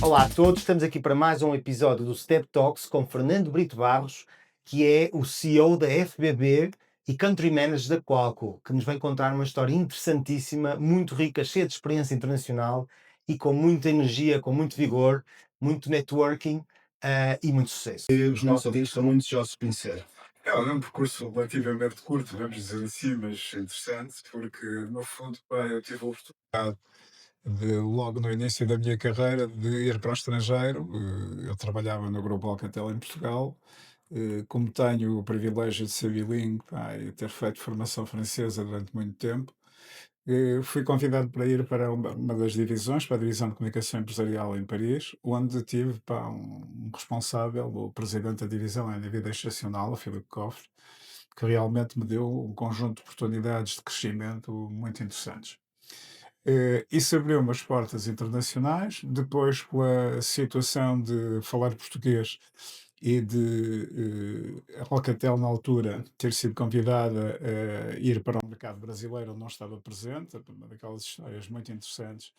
Olá a todos, estamos aqui para mais um episódio do Step Talks com Fernando Brito Barros, que é o CEO da FBB e Country Manager da Qualco, que nos vai contar uma história interessantíssima, muito rica, cheia de experiência internacional e com muita energia, com muito vigor, muito networking e muito sucesso. Os nossos ouvintes estão muito desejosos de conhecer. Olha, é um percurso relativamente curto, vamos dizer assim, mas interessante, porque no fundo, pá, eu tive a oportunidade de, logo no início da minha carreira, de ir para o estrangeiro. Eu trabalhava no Grupo Alcatel em Portugal. Como tenho o privilégio de ser bilingue, pá, e ter feito formação francesa durante muito tempo, fui convidado para ir para uma das divisões, para a divisão de comunicação empresarial em Paris, onde tive, pá, um responsável, o presidente da divisão, é vida excepcional, o Filipe Cofre, que realmente me deu um conjunto de oportunidades de crescimento muito interessantes. Isso abriu umas portas internacionais. Depois, pela situação de falar português e de a Alcatel, na altura, ter sido convidada a ir para o mercado brasileiro, onde não estava presente, uma daquelas histórias muito interessantes.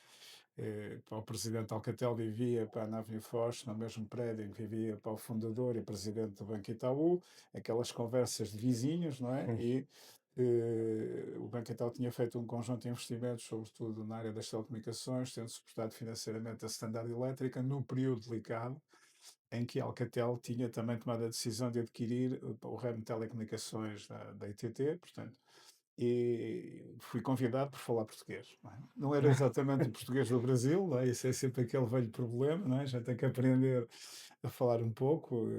O presidente Alcatel vivia para a Avenue Foch, no mesmo prédio em que vivia para o fundador e presidente do Banco Itaú, aquelas conversas de vizinhos, não é? E o Banco Itaú tinha feito um conjunto de investimentos, sobretudo na área das telecomunicações, tendo suportado financeiramente a Standard Elétrica no período delicado em que a Alcatel tinha também tomado a decisão de adquirir o ramo de telecomunicações da ITT, portanto, e fui convidado por falar português. Não era exatamente o português do Brasil, não é? Isso é sempre aquele velho problema, não é? Já tem que aprender a falar um pouco.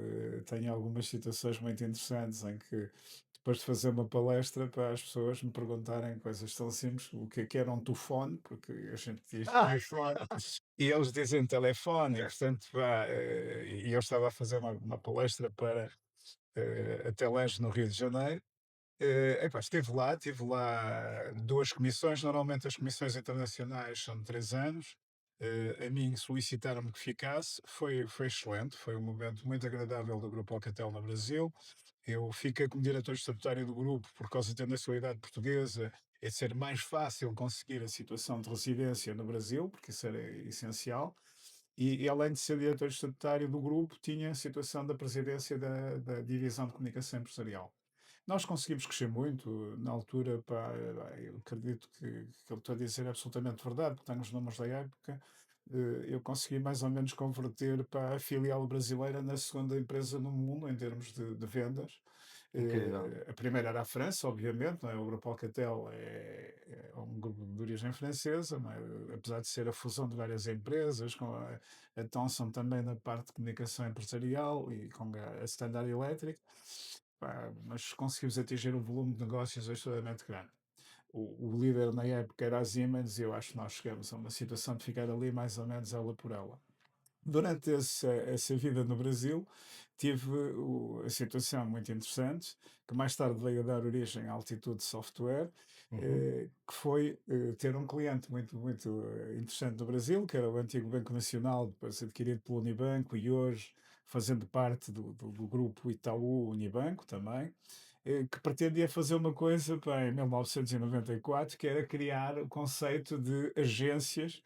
Tenho algumas situações muito interessantes em que, depois de fazer uma palestra, para as pessoas me perguntarem coisas tão simples, o que era um tufone, porque a gente diz Ah, telefone, e eles dizem telefone, e portanto, pá, e eu estava a fazer uma palestra para a Telange no Rio de Janeiro. Epá, tive lá duas comissões. Normalmente as comissões internacionais são de 3 anos. A mim solicitaram-me que ficasse. Foi excelente, foi um momento muito agradável do Grupo Alcatel no Brasil. Eu fiquei como diretor estatutário do grupo por causa da nacionalidade portuguesa, é de ser mais fácil conseguir a situação de residência no Brasil, porque isso era essencial. E além de ser diretor estatutário do grupo, tinha a situação da presidência da divisão de comunicação empresarial. Nós conseguimos crescer muito na altura, pá, eu acredito que o que eu estou a dizer é absolutamente verdade, porque tenho os números da época. Eu consegui mais ou menos converter para a filial brasileira na segunda empresa no mundo em termos de vendas. incrível. A primeira era a França, obviamente, não é? O Grupo Alcatel é um grupo de origem francesa, não é? Apesar de ser a fusão de várias empresas, com a Thomson também na parte de comunicação empresarial e com a Standard Electric. Pá, mas conseguimos atingir um volume de negócios extremamente grande. O líder na época era a Siemens e eu acho que nós chegamos a uma situação de ficar ali mais ou menos ela por ela. Durante essa vida no Brasil, tive a situação muito interessante, que mais tarde veio a dar origem à Altitude Software, Uhum. que foi ter um cliente muito interessante no Brasil, que era o antigo Banco Nacional, depois adquirido pelo Unibanco e hoje fazendo parte do grupo Itaú Unibanco também, que pretendia fazer uma coisa, pá, em 1994, que era criar o conceito de agências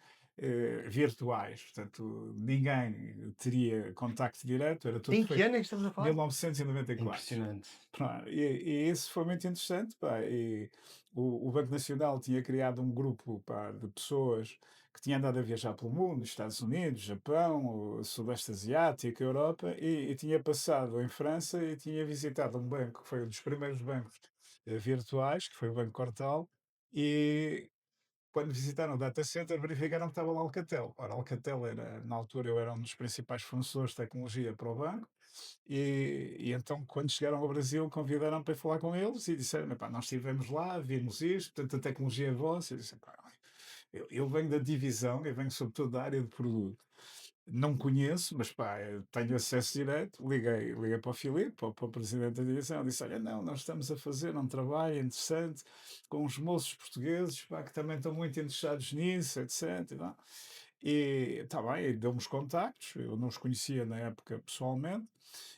virtuais. Portanto, ninguém teria contacto direto, era tudo Em que feito ano é que estamos a em falar? 1994. Impressionante. Pronto, e isso foi muito interessante, pá, e o Banco Nacional tinha criado um grupo, pá, de pessoas que tinha andado a viajar pelo mundo, Estados Unidos, Japão, o Sudeste Asiático, Europa, e tinha passado em França e tinha visitado um banco que foi um dos primeiros bancos virtuais, que foi o Banco Cortal, e quando visitaram o data center, verificaram que estava lá Alcatel. Ora, Alcatel era, na altura, eu era um dos principais fornecedores de tecnologia para o banco, e então, quando chegaram ao Brasil, convidaram para ir falar com eles e disseram: "Epá, nós estivemos lá, vimos isto, portanto, a tecnologia é vossa." Eu disse: "Epá, eu venho da divisão, eu venho sobretudo da área de produto. Não conheço, mas pá, eu tenho acesso direto." Liguei para o Filipe, para o presidente da divisão, disse: "Olha, não, nós estamos a fazer um trabalho interessante com os moços portugueses, pá, que também estão muito interessados nisso, etc. E tal." E está bem, e deu-me os contactos, eu não os conhecia na época pessoalmente,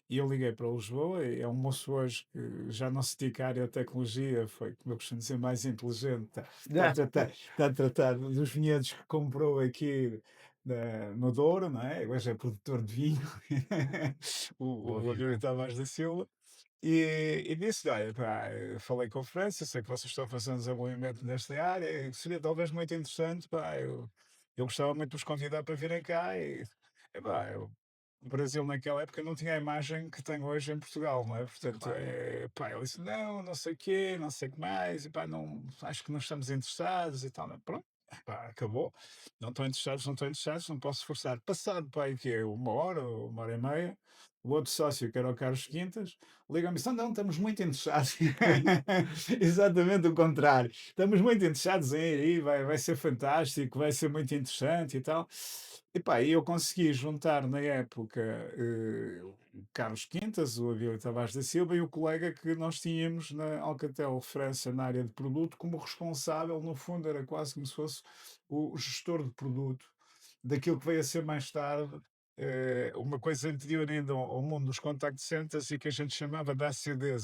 e eu liguei para Lisboa, e é um moço hoje que já não se dedica à área de tecnologia, foi, como eu costumo dizer, mais inteligente, está a tratar dos vinhedos que comprou aqui no Douro, não é? Hoje é produtor de vinho, o Boa Abílio vida. Tavares da Silva. E disse: Olha, pá, falei com a França, sei que vocês estão a fazer um desenvolvimento nesta área, seria talvez muito interessante, pá, eu gostava muito de vos convidar para virem cá. Epá, o Brasil naquela época não tinha a imagem que tem hoje em Portugal, não é? Portanto, Claro. pá, ele disse: Não, não sei o quê, não sei o que mais, e pá, não, acho que não estamos interessados e tal. Pronto, pá, acabou. Não estão interessados, não estão interessados, não posso forçar. Passado, pá, aí que é 1 hora, 1 hora e meia, o outro sócio, que era o Carlos Quintas, liga-me e disse: Não, estamos muito interessados. Exatamente o contrário. Estamos muito interessados em ir aí, vai ser fantástico, vai ser muito interessante e tal. E pá, eu consegui juntar na época o Carlos Quintas, o Abílio Tavares da Silva e o colega que nós tínhamos na Alcatel França na área de produto como responsável, no fundo era quase como se fosse o gestor de produto daquilo que veio a ser mais tarde uma coisa anterior ainda ao mundo dos contact centers e que a gente chamava de ACDs,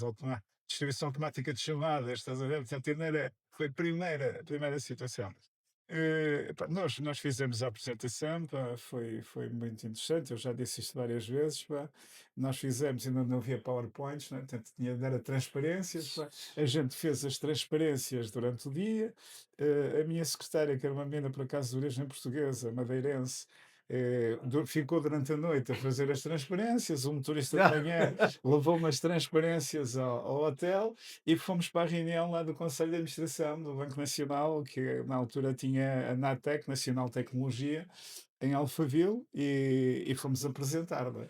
distribuição automática de chamadas, estás a ver? Portanto, ainda foi a primeira situação. Epá, nós fizemos a apresentação, pá, foi muito interessante. Eu já disse isto várias vezes. Pá. Nós fizemos, ainda não havia PowerPoints, né? Portanto, tinha de dar a transparências. Pá. A gente fez as transparências durante o dia. A minha secretária, que era uma menina por acaso de origem portuguesa, madeirense, ficou durante a noite a fazer as transparências. O motorista de manhã levou umas transparências ao hotel e fomos para a reunião lá do Conselho de Administração do Banco Nacional, que na altura tinha a NATEC, Nacional Tecnologia, em Alphaville, e fomos apresentar. Não é?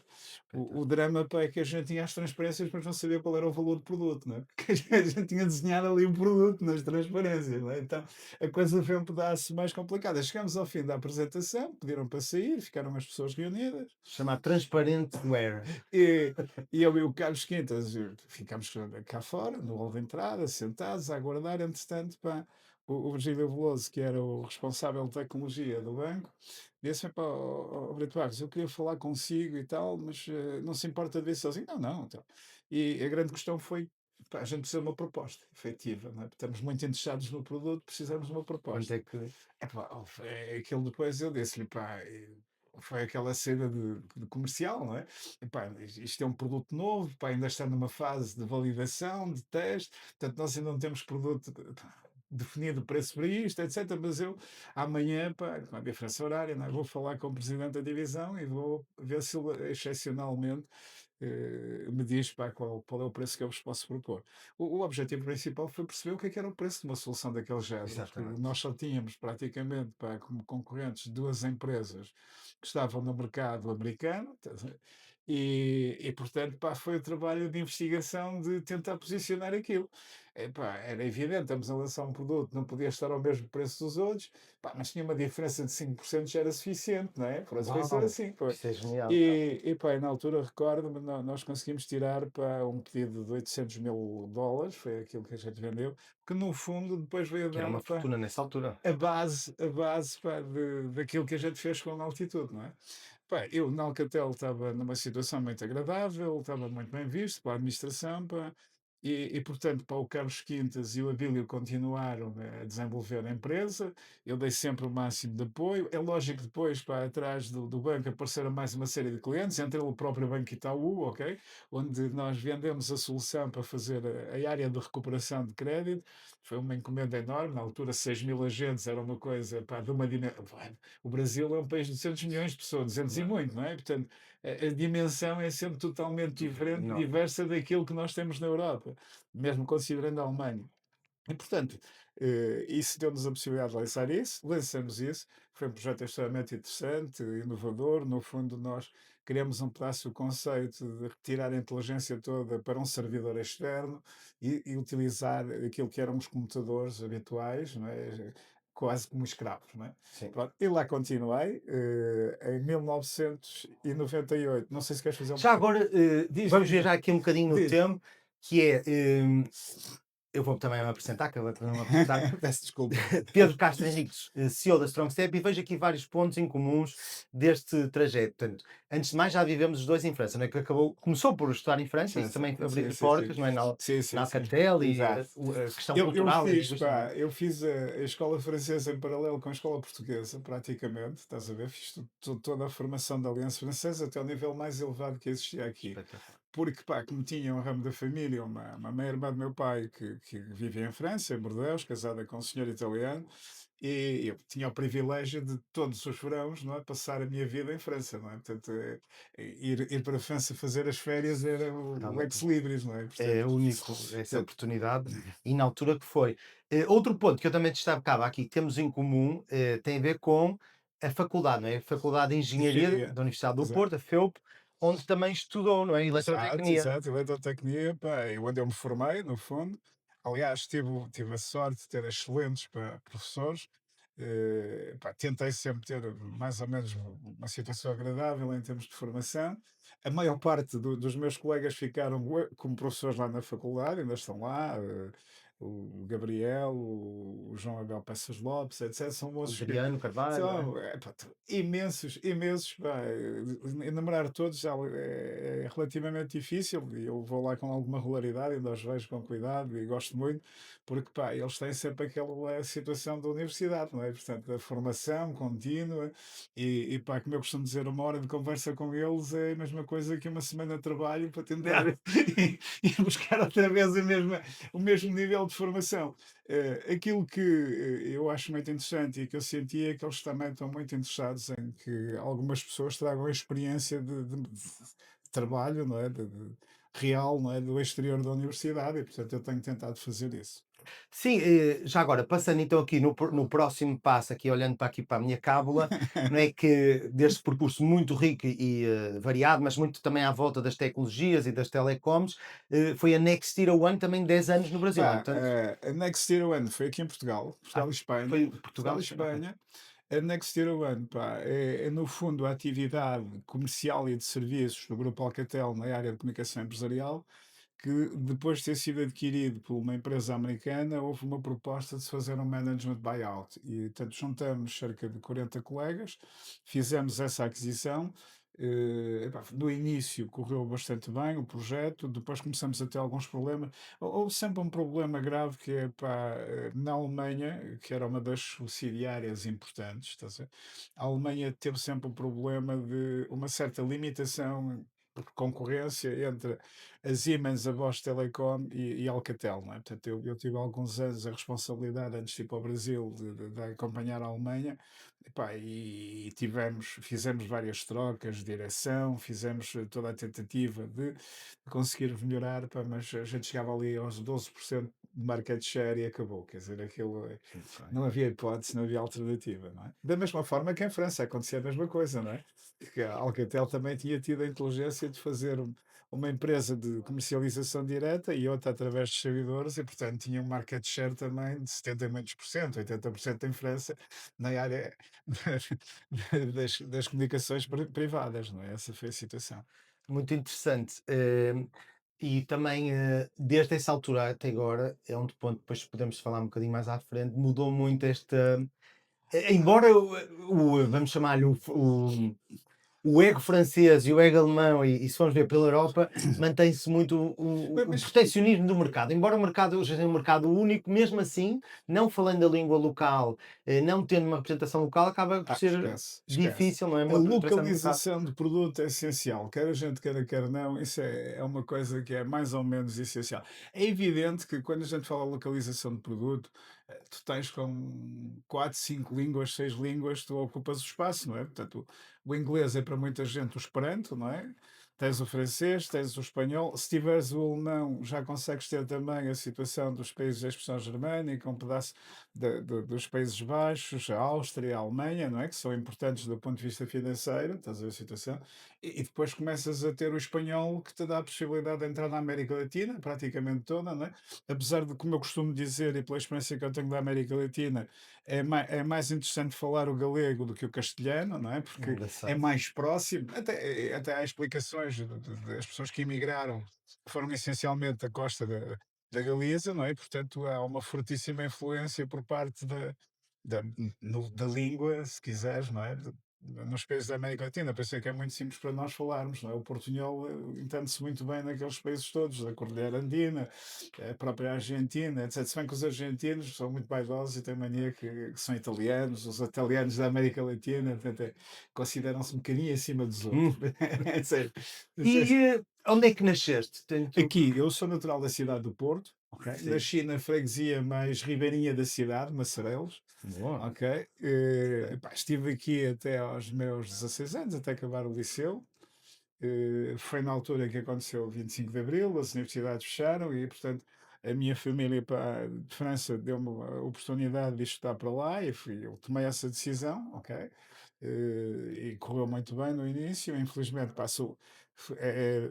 O drama pá, é que a gente tinha as transparências, mas não sabia qual era o valor do produto. Não é? Porque a gente tinha desenhado ali um produto nas transparências. Não é? Então a coisa foi um pedaço mais complicada. Chegámos ao fim da apresentação, pediram para sair, ficaram as pessoas reunidas. Chamar Transparent Wear. E, e eu e o Carlos Quintas ficámos cá fora, no hall de entrada, sentados, a aguardar. Entretanto, pá, o Virgílio Veloso, que era o responsável de tecnologia do banco, disse: pá, Brito Barros, eu queria falar consigo e tal, mas não se importa de ver sozinho? Não, não. Então. E a grande questão foi: pá, a gente precisa de uma proposta efetiva, não é? Estamos muito interessados no produto, precisamos de uma Quanto proposta. é que. Epá, aquilo depois eu disse-lhe, pá, foi aquela cena de comercial, não é? Epá, isto é um produto novo, pá, ainda está numa fase de validação, de teste, portanto nós ainda não temos produto definido preço para isto, etc. Mas eu amanhã, pá, com a diferença horária, não é? Vou falar com o presidente da divisão e vou ver se ele excepcionalmente me diz pá, qual é o preço que eu vos posso propor. O objetivo principal foi perceber o que era o preço de uma solução daquele género, porque Exatamente. nós só tínhamos praticamente pá, como concorrentes duas empresas que estavam no mercado americano, portanto pá, foi o trabalho de investigação de tentar posicionar aquilo. Pá, era evidente, estamos a lançar um produto, não podia estar ao mesmo preço dos outros, pá, mas tinha uma diferença de 5% já era suficiente, não é? Por isso foi ser Uau! assim. Pô. Isso é genial. Pá, na altura recordo-me, nós conseguimos tirar para um pedido de 800 mil dólares, foi aquilo que a gente vendeu, que no fundo depois veio a Que era dar uma pá, fortuna nessa altura. a base pá, daquilo que a gente fez com a altitude, não é? Pá, eu na Alcatel estava numa situação muito agradável, estava muito bem visto pela administração, pá, portanto, para o Carlos Quintas e o Abílio continuaram a desenvolver a empresa, eu dei sempre o máximo de apoio. É lógico que depois, para atrás do banco, apareceram mais uma série de clientes, entre ele o próprio Banco Itaú, ok? Onde nós vendemos a solução para fazer a área de recuperação de crédito. Foi uma encomenda enorme, na altura 6.000 agentes era uma coisa, pá, de uma dimensão. O Brasil é um país de 200 milhões de pessoas, 200 e Não, muito, não é? Portanto, a dimensão é sempre totalmente diferente, enorme. diversa daquilo que nós temos na Europa, mesmo considerando a Alemanha. E, portanto, isso deu-nos a possibilidade de lançar isso, lançamos isso, foi um projeto extremamente interessante, inovador, no fundo nós criamos um pedaço do conceito de retirar a inteligência toda para um servidor externo e utilizar aquilo que eram os computadores habituais, não é? Quase como escravos, não é? Sim. Pronto, e lá continuei, em 1998, não sei se queres fazer um... Já agora, Diz, vamos diz, viajar aqui um bocadinho no diz. tempo, que é, eu vou também me apresentar, acabei por não me apresentar. Peço desculpa. Pedro Castro Henriques, CEO da Strong Step, e vejo aqui vários pontos em comuns deste trajeto. Portanto, antes de mais, já vivemos os dois em França, não é? Que acabou, começou por estudar em França, isso França. também Sim, abriu sim, sim. portas, não é? Sim, Na sim, sim. Alcatel e Exato. a questão Eu cultural e fiz, linguística. pá, eu fiz a escola francesa em paralelo com a escola portuguesa, praticamente, estás a ver? Fiz toda a formação da Aliança Francesa até o nível mais elevado que existia aqui. Espetacular. Porque, pá, como tinha um ramo da família, uma meia-irmã do meu pai que vivia em França, em Bordeaux, casada com um senhor italiano, e eu tinha o privilégio de todos os verões, não é, passar a minha vida em França, não é? Portanto, ir para a França fazer as férias era o Realmente ex-libris, não é? é Portanto, único essa portanto, oportunidade e na altura que foi. Outro ponto que eu também destacava aqui, que temos em comum, tem a ver com a faculdade, não é? A Faculdade de Engenharia engenharia. da Universidade do Exato. Porto, a FEUP, onde também estudou, não é? Exato, Eletrotecnia. exato, eletrotecnia, pá, e onde eu me formei, no fundo. Aliás, tive a sorte de ter excelentes, pá, professores. Pá, tentei sempre ter mais ou menos uma situação agradável em termos de formação. A maior parte dos meus colegas ficaram como professores lá na faculdade, ainda estão lá. O Gabriel, o João Abel Peças Lopes, etc. São moços que Adriano Carvalho, não é? são pá, imensos, imensos. Pá, enumerar todos já é relativamente difícil e eu vou lá com alguma regularidade, ainda os vejo com cuidado e gosto muito, porque pá, eles têm sempre aquela situação da universidade, não é? Portanto, a formação contínua pá, como eu costumo dizer, uma hora de conversa com eles é a mesma coisa que uma semana de trabalho para tentar ir buscar outra vez o mesmo nível de formação. Aquilo que eu acho muito interessante e que eu senti é que eles também estão muito interessados em que algumas pessoas tragam a experiência de trabalho, não é? Real, não é? Do exterior da universidade e, portanto, eu tenho tentado fazer isso. Sim, já agora, passando então aqui no próximo passo, aqui olhando para aqui para a minha cábula, não é que deste percurso muito rico e variado, mas muito também à volta das tecnologias e das telecoms, foi a Next Zero One também 10 anos no Brasil, não é? Pá, Portanto, a Next Zero One foi aqui em Portugal, ah, Portugal e Espanha. foi Portugal Portugal, e Espanha, ok. Espanha. A Next Zero One, pá, é no fundo a atividade comercial e de serviços do Grupo Alcatel na área de comunicação empresarial, que depois de ter sido adquirido por uma empresa americana, houve uma proposta de se fazer um management buyout. E, portanto, juntamos cerca de 40 colegas, fizemos essa aquisição. Epá, no início correu bastante bem o projeto, depois começamos a ter alguns problemas. Houve sempre um problema grave que é pá, na Alemanha, que era uma das subsidiárias importantes, estás a ver? A Alemanha teve sempre o problema de uma certa limitação por concorrência entre a Siemens, a Bosch Telecom e a Alcatel, não é? Portanto, eu tive alguns anos a responsabilidade, antes de ir para o Brasil, de acompanhar a Alemanha, epá, e fizemos várias trocas de direção, fizemos toda a tentativa de conseguir melhorar, pá, mas a gente chegava ali aos 12% de market share e acabou, quer dizer, aquilo Ok. não havia hipótese, não havia alternativa, não é? Da mesma forma que em França acontecia a mesma coisa, não é? Que a Alcatel também tinha tido a inteligência de fazer uma empresa de comercialização direta e outra através de servidores e, portanto, tinha um market share também de 70 e muitos por cento, 80% em França, na área das comunicações privadas, não é? Essa foi a situação. Muito interessante. E também, desde essa altura até agora, é um ponto, depois podemos falar um bocadinho mais à frente, mudou muito esta. Embora vamos chamar-lhe o ego francês e o ego alemão, e se formos ver pela Europa, mantém-se muito o Mas proteccionismo do mercado. Embora o mercado hoje seja um mercado único, mesmo assim, não falando a língua local, não tendo uma representação local, acaba por ser esquece, esquece. difícil, não é? A Uma penetração no mercado. localização de produto é essencial, quer a gente queira, quer não, isso é uma coisa que é mais ou menos essencial. É evidente que quando a gente fala localização de produto, tu tens com 4 5 línguas, 6 línguas, tu ocupas o espaço, não é? Portanto, o inglês é para muita gente o esperanto, não é? Tens o francês, tens o espanhol. Se tiveres o alemão, já consegues ter também a situação dos países da expressão germânica, um pedaço dos Países Baixos, a Áustria, a Alemanha, não é? Que são importantes do ponto de vista financeiro, estás a ver a situação, e depois começas a ter o espanhol que te dá a possibilidade de entrar na América Latina, praticamente toda, não é? Apesar de, como eu costumo dizer, e pela experiência que eu tenho da América Latina, é mais interessante falar o galego do que o castelhano, não é? É Porque é engraçado. mais próximo, até há explicações das pessoas que emigraram, que foram essencialmente da costa da Galiza, não é? Portanto, há uma fortíssima influência por parte da, da língua, se quiseres, não é? Nos países da América Latina, pensei que é muito simples para nós falarmos, não é? O portunhol entende-se muito bem naqueles países todos, da Cordilheira Andina, a própria Argentina, etc. Se bem que os argentinos são muito vaidosos e têm mania que são italianos, os italianos da América Latina, portanto, consideram-se um bocadinho acima dos outros. Hum. É sério. E onde é que nasceste? Aqui, eu sou natural da cidade do Porto, ok? Sim. Nasci na freguesia mais ribeirinha da cidade, Massarelos, Boa. ok? Ok. Pá, estive aqui até aos meus 16 anos, até acabar o liceu. Foi na altura que aconteceu o 25 de Abril, as universidades fecharam e, portanto, a minha família pá, de França deu-me a oportunidade de estudar para lá e eu tomei essa decisão, ok? E correu muito bem no início. Infelizmente, passou.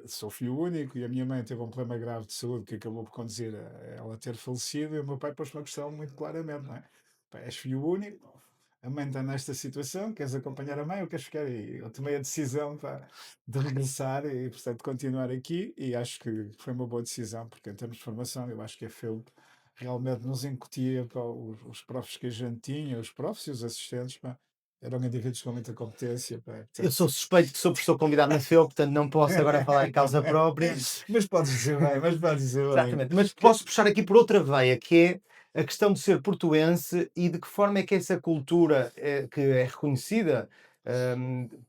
Sou filho único e a minha mãe teve um problema grave de saúde que acabou por conduzir a ela ter falecido. E o meu pai pôs uma questão muito claramente, não é? Pá, és filho único, a mãe está nesta situação, queres acompanhar a mãe ou queres ficar aí? Eu tomei a decisão, pá, de regressar e, portanto, continuar aqui e acho que foi uma boa decisão, porque em termos de formação, eu acho que a FEUP realmente nos incutia, pá, os profs que a gente tinha, os profs e os assistentes, pá, eram indivíduos com muita competência, pá, Eu portanto... sou suspeito que sou professor convidado na FEU, portanto não posso agora falar em causa própria. Mas podes dizer bem, mas podes dizer bem. Exatamente, mas posso puxar aqui por outra veia, que é a questão de ser portuense e de que forma é que essa cultura que é reconhecida,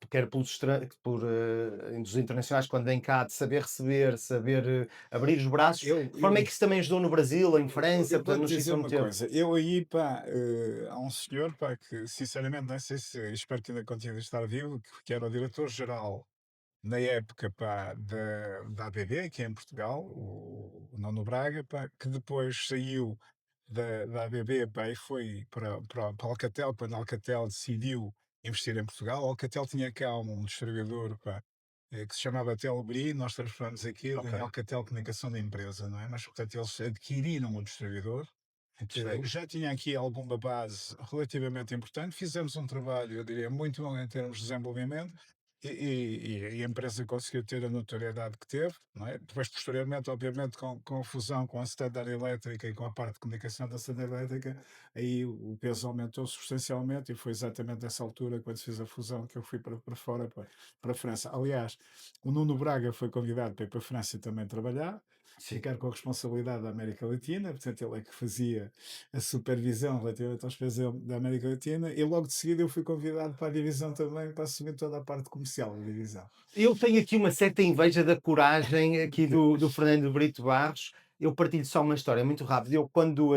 quer dos internacionais quando vêm cá, de saber receber, saber abrir os braços, Eu, de forma é eu, que isso também ajudou no Brasil, em França, eu portanto, vou-te nos sítios dizer onde uma teve. coisa, eu aí, pá, há um senhor, pá, que sinceramente não sei se, espero que ainda continue a estar vivo, que era o diretor-geral na época, pá, da ABB, que é em Portugal, o Nuno Braga, pá, que depois saiu da ABB, pá, e foi para Alcatel, quando a Alcatel decidiu investir em Portugal. A Alcatel tinha cá um distribuidor, pá, que se chamava Telebri, nós transformamos aquilo Ok, em Alcatel Comunicação da Empresa, não é? Mas, portanto, eles adquiriram o distribuidor. interessante. Já tinha aqui alguma base relativamente importante, fizemos um trabalho, eu diria, muito bom em termos de desenvolvimento, e a empresa conseguiu ter a notoriedade que teve, não é? Depois, posteriormente, obviamente, com a fusão com a Standard Elétrica e com a parte de comunicação da Standard Elétrica, aí o peso aumentou substancialmente e foi exatamente nessa altura, quando se fez a fusão, que eu fui para fora, para a França. Aliás, o Nuno Braga foi convidado para ir para a França também trabalhar, Sim. ficar com a responsabilidade da América Latina, portanto, ele é que fazia a supervisão relativamente aos países da América Latina, e logo de seguida eu fui convidado para a divisão também, para assumir toda a parte comercial da divisão. Eu tenho aqui uma certa inveja da coragem aqui do Fernando Brito Barros. Eu partilho só uma história muito rápida. Eu, quando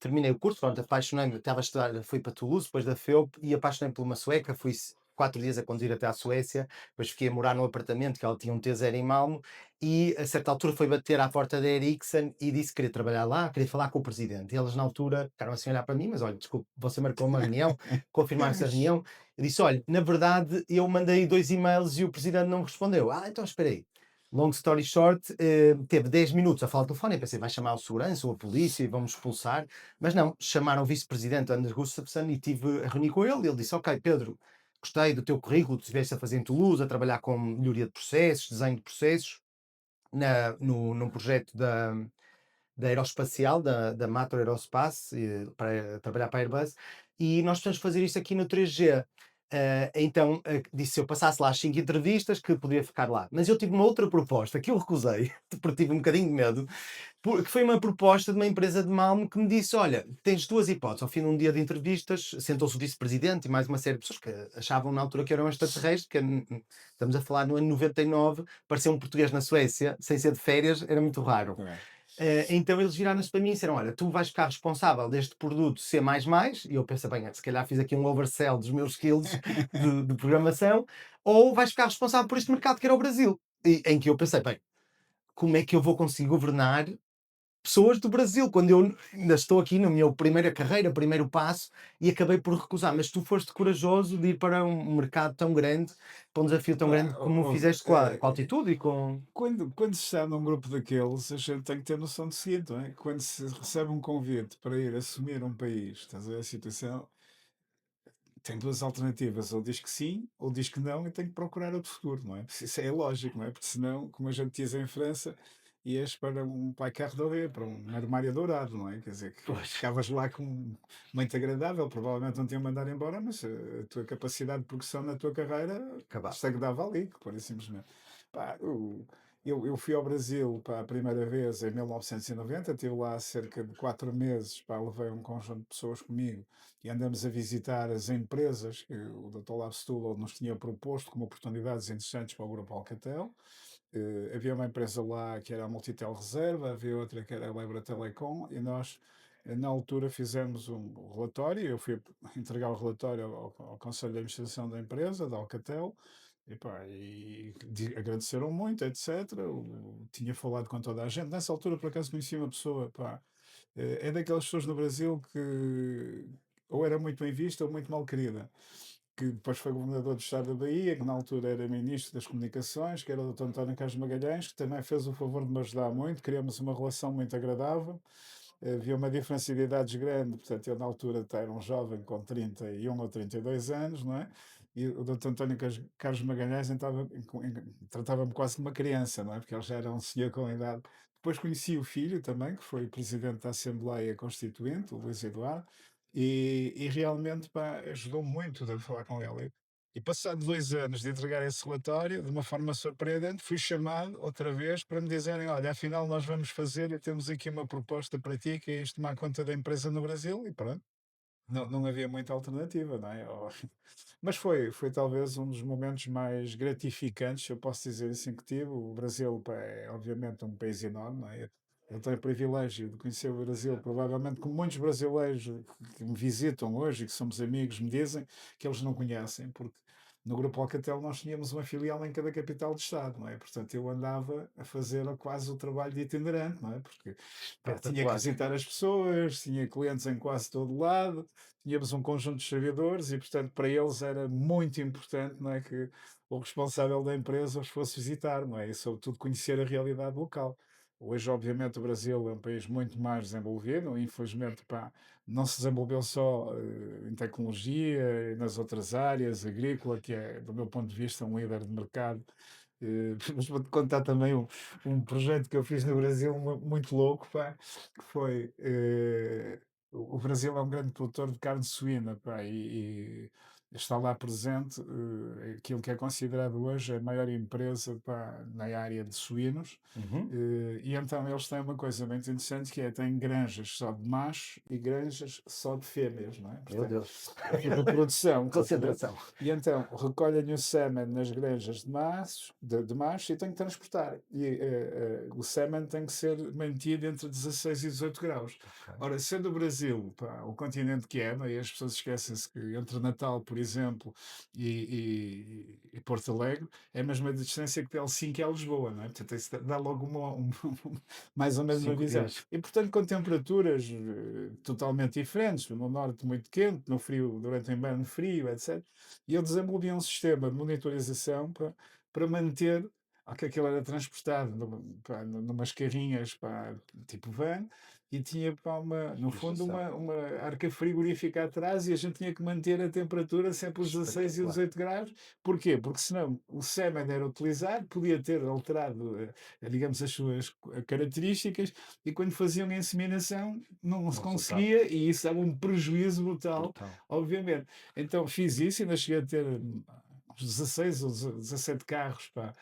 terminei o curso, pronto, apaixonei-me, estava a estudar, fui para Toulouse, depois da FEUP, e apaixonei-me por uma sueca. Fui 4 dias a conduzir até à Suécia, depois fiquei a morar num apartamento que ela tinha um T0 em Malmo, e a certa altura foi bater à porta da Ericsson e disse que queria trabalhar lá, queria falar com o presidente. E eles, na altura, ficaram assim a olhar para mim, mas olha, desculpe, você marcou uma reunião, confirmar essa reunião. Eu disse: olha, na verdade, eu mandei 2 e-mails e o presidente não me respondeu. Ah, então espera aí. Long story short, teve 10 minutos a falar ao telefone. Eu pensei, vai chamar o segurança ou a polícia e vamos expulsar. Mas não, chamaram o vice-presidente Anders Gustafsson e tive a reunir com ele. Ele disse: ok, Pedro, gostei do teu currículo, tu estiveste a fazer em Toulouse, a trabalhar com melhoria de processos, desenho de processos, num projeto da aeroespacial, da Matter Aerospace, para trabalhar para a Airbus, e nós precisamos fazer isto aqui no 3G. Então, disse se eu passasse lá as 5 entrevistas que podia ficar lá. Mas eu tive uma outra proposta que eu recusei, porque tive um bocadinho de medo, que foi uma proposta de uma empresa de Malmo que me disse: olha, tens duas hipóteses. Ao fim de um dia de entrevistas, sentou-se o vice-presidente e mais uma série de pessoas que achavam na altura que eram extraterrestres, estamos a falar no ano 99, parecer um português na Suécia, sem ser de férias, era muito raro. Então eles viraram-se para mim e disseram: olha, tu vais ficar responsável deste produto C++, e eu pensei, bem, se calhar fiz aqui um oversell dos meus skills de programação, ou vais ficar responsável por este mercado que era o Brasil. Em que eu pensei, bem, como é que eu vou conseguir governar pessoas do Brasil, quando eu ainda estou aqui na minha primeira carreira, primeiro passo, e acabei por recusar. Mas tu foste corajoso de ir para um mercado tão grande, para um desafio tão grande Pá, como o fizeste com a altitude e com. quando se está num grupo daqueles, a gente tem que ter noção do seguinte, não é? Quando se recebe um convite para ir assumir um país, estás a ver a situação, tem duas alternativas, ou diz que sim, ou diz que não, e tem que procurar outro futuro, não é? Isso é lógico, não é? Porque senão, como a gente diz em França, ias para um Pai-Carro Douré, para um armário dourado, não é? Quer dizer, que Pois, ficavas lá com muito agradável, provavelmente não te iam mandar embora, mas a tua capacidade de progressão na tua carreira acabava. estagnava ali, pura e simplesmente. Pá, eu fui ao Brasil, pá, a primeira vez em 1990, estive lá cerca de 4 meses, pá, levei um conjunto de pessoas comigo e andamos a visitar as empresas que o Dr. Lab Stuhl nos tinha proposto como oportunidades interessantes para o Grupo Alcatel. Havia uma empresa lá que era a Multitel Reserva, havia outra que era a Lebra Telecom, e nós, na altura, fizemos um relatório. Eu fui entregar o relatório ao Conselho de Administração da empresa, da Alcatel, e, pá, agradeceram muito, etc. Tinha falado com toda a gente. Nessa altura, por acaso, conheci uma pessoa, pá, é daquelas pessoas no Brasil que ou era muito bem vista ou muito mal querida, que depois foi governador do estado da Bahia, que na altura era ministro das Comunicações, que era o Dr. António Carlos Magalhães, que também fez o favor de me ajudar muito, criamos uma relação muito agradável. Havia uma diferença de idades grande, portanto, eu na altura era um jovem com 31 ou 32 anos, não é? E o Dr. António Carlos Magalhães tratava-me quase como uma criança, não é? Porque ele já era um senhor com idade. Depois conheci o filho também, que foi presidente da Assembleia Constituinte, o Luís Eduardo, e realmente, pá, ajudou muito a falar com ele. E passado 2 anos de entregar esse relatório, de uma forma surpreendente, fui chamado outra vez para me dizerem: olha, afinal nós vamos fazer e temos aqui uma proposta para ti, que é isto tomar conta da empresa no Brasil, e pronto. Não havia muita alternativa, não é? Mas foi talvez um dos momentos mais gratificantes, eu posso dizer assim, que tive. O Brasil, pá, é obviamente um país enorme, não é? Eu tenho o privilégio de conhecer o Brasil, provavelmente como muitos brasileiros que me visitam hoje e que somos amigos me dizem que eles não conhecem, porque no Grupo Alcatel nós tínhamos uma filial em cada capital de Estado, não é? Portanto, eu andava a fazer quase o trabalho de itinerante, não é? Porque pá, tinha que Espetacular. visitar as pessoas, tinha clientes em quase todo lado, tínhamos um conjunto de servidores e, portanto, para eles era muito importante, não é, que o responsável da empresa os fosse visitar, não é? E, sobretudo, conhecer a realidade local. Hoje, obviamente, o Brasil é um país muito mais desenvolvido. Infelizmente, pá, não se desenvolveu só em tecnologia e nas outras áreas, agrícola, que é, do meu ponto de vista, um líder de mercado. Mas vou-te contar também um projeto que eu fiz no Brasil muito louco, pá, que foi. O Brasil é um grande produtor de carne suína, pá, e está lá presente aquilo que é considerado hoje a maior empresa, pá, na área de suínos. Uhum. E então eles têm uma coisa muito interessante, que é: têm granjas só de machos e granjas só de fêmeas, não é? Meu Portanto, Deus. reprodução, estás a ver? Concentração. E então recolhem o sêmen nas granjas de machos e têm que transportar. E o sêmen tem que ser mantido entre 16 e 18 graus. Ok. Ora, sendo o Brasil, pá, o continente que é, não é? E as pessoas esquecem-se que entre Natal, por exemplo, e Porto Alegre é a mesma distância que de Helsinki a Lisboa, não é? Portanto, isso dá logo mais ou menos uma 5 dias. visão. E, portanto, com temperaturas totalmente diferentes, no norte muito quente, no frio, durante o inverno frio, etc. E eu desenvolvi um sistema de monitorização para manter que aquilo era transportado numas carrinhas, pá, tipo van, e tinha, pá, no fundo, Legislação. uma arca frigorífica atrás, e a gente tinha que manter a temperatura sempre os 16 e os Espetacular. 18 graus. Porquê? Porque senão o sêmen era utilizado, podia ter alterado, digamos, as suas características, e quando faziam a inseminação não se Não resultava. conseguia, e isso dava um prejuízo brutal, Brutal. obviamente. Então fiz isso, ainda cheguei a ter uns 16 ou 17 carros, pá,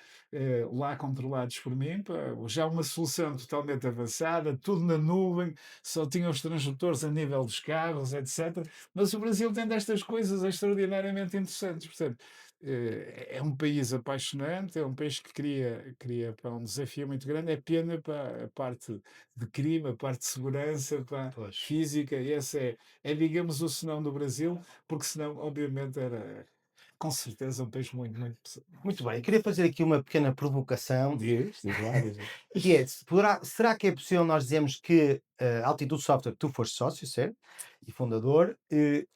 lá controlados por mim, pá, já uma solução totalmente avançada, tudo na nuvem, só tinha os transdutores a nível dos carros, etc. Mas o Brasil tem destas coisas extraordinariamente interessantes. Portanto, é um país apaixonante, é um país que cria pá, um desafio muito grande. É pena, pá, a parte de crime, a parte de segurança, pá, Pois. física, e essa digamos, o senão do Brasil, porque senão, obviamente, era com certeza um país muito, muito. Muito bem, eu queria fazer aqui uma pequena provocação, Diz lá, diz lá. que é, será que é possível nós dizermos que a Altitude Software, tu foste sócio, certo? E fundador,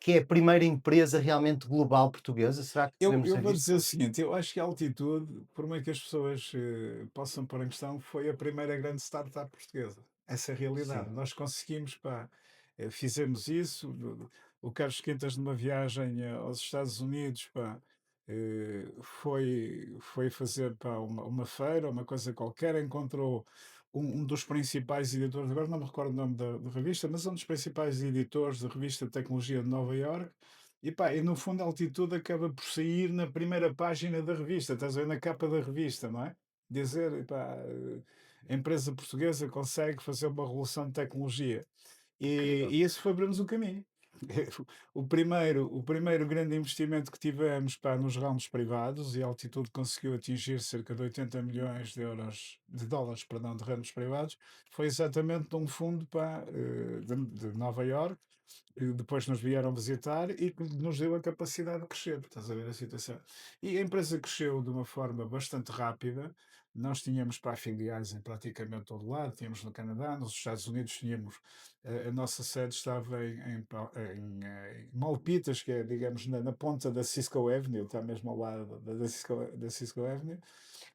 que é a primeira empresa realmente global portuguesa? Será que Eu, podemos eu dizer vou isto? dizer o seguinte: eu acho que a Altitude, por muito que as pessoas possam pôr em questão, foi a primeira grande startup portuguesa. Essa é a realidade. Sim. Nós conseguimos, pá, fizemos isso. O Carlos Quintas, numa viagem aos Estados Unidos, pá, foi fazer, pá, uma feira, uma coisa qualquer, encontrou um dos principais editores, agora não me recordo o nome da revista, mas um dos principais editores da revista de tecnologia de Nova Iorque. E pá, e no fundo a Altitude acaba por sair na primeira página da revista, estás a ver, na capa da revista, não é? Dizer, epá, a empresa portuguesa consegue fazer uma revolução de tecnologia. Incrível. E esse foi abrir-nos o caminho. O primeiro grande investimento que tivemos, pá, nos rounds privados, e a Altitude conseguiu atingir cerca de 80 milhões de dólares, perdão, de rounds privados, foi exatamente de um fundo, pá, de Nova York, que depois nos vieram visitar e que nos deu a capacidade de crescer, estás a ver a situação. E a empresa cresceu de uma forma bastante rápida. Nós tínhamos, pá, filiais em praticamente todo lado, tínhamos no Canadá, nos Estados Unidos tínhamos, a nossa sede estava em Malpitas, que é, digamos, na ponta da Cisco Avenue, está mesmo ao lado da Cisco Avenue,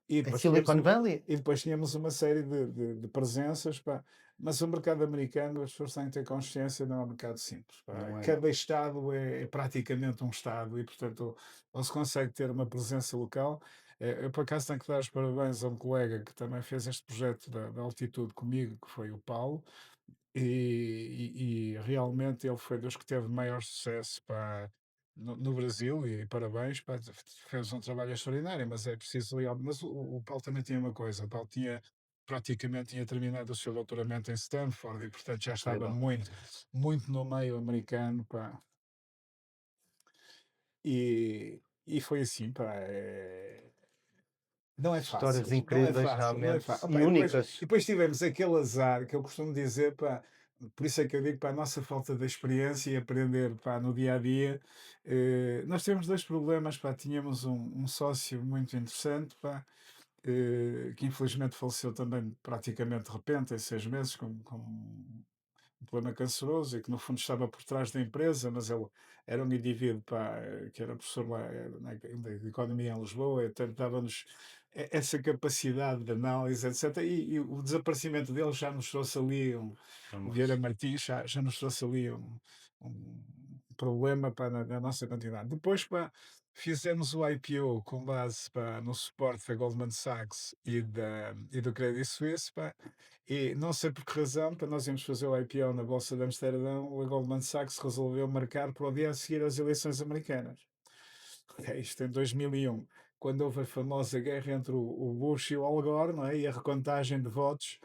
e É depois tínhamos, Silicon Valley? e depois tínhamos uma série de presenças, pá. Mas o mercado americano, as pessoas têm que ter consciência, não é um mercado simples, pá. Não é? Cada estado é praticamente um estado e, portanto, ou se consegue ter uma presença local. Eu, por acaso, tenho que dar os parabéns a um colega que também fez este projeto da altitude comigo, que foi o Paulo, e realmente ele foi dos que teve maior sucesso, pá, no Brasil, e parabéns, pá, fez um trabalho extraordinário, mas é preciso ali mas o Paulo também tinha uma coisa, o Paulo praticamente tinha terminado o seu doutoramento em Stanford e portanto já estava Incrível. muito, muito no meio americano, pá, e foi assim, pá, não é fácil, Histórias não é incríveis, fácil, não é realmente, fácil. e Opa, e únicas. depois tivemos aquele azar que eu costumo dizer, pá, por isso é que eu digo, pá, a nossa falta de experiência e aprender, pá, no dia a dia. Nós tivemos dois problemas, pá, tínhamos um sócio muito interessante, pá, que infelizmente faleceu também praticamente de repente, em 6 meses, com um problema canceroso e que no fundo estava por trás da empresa, mas ele era um indivíduo, pá, que era professor lá, de economia em Lisboa, e portanto dava-nos essa capacidade de análise, etc. E o desaparecimento dele já nos trouxe ali o Vieira Vamos. Martins já nos trouxe ali um problema, pá, na nossa quantidade. Depois, pá, fizemos o IPO com base, pá, no suporte da Goldman Sachs e do Credit Suisse, pá, e não sei por que razão, para nós íamos fazer o IPO na Bolsa de Amsterdão, a Goldman Sachs resolveu marcar para o dia a seguir às eleições americanas. Isto em 2001, quando houve a famosa guerra entre o Bush e o Al Gore, não é? E a recontagem de votos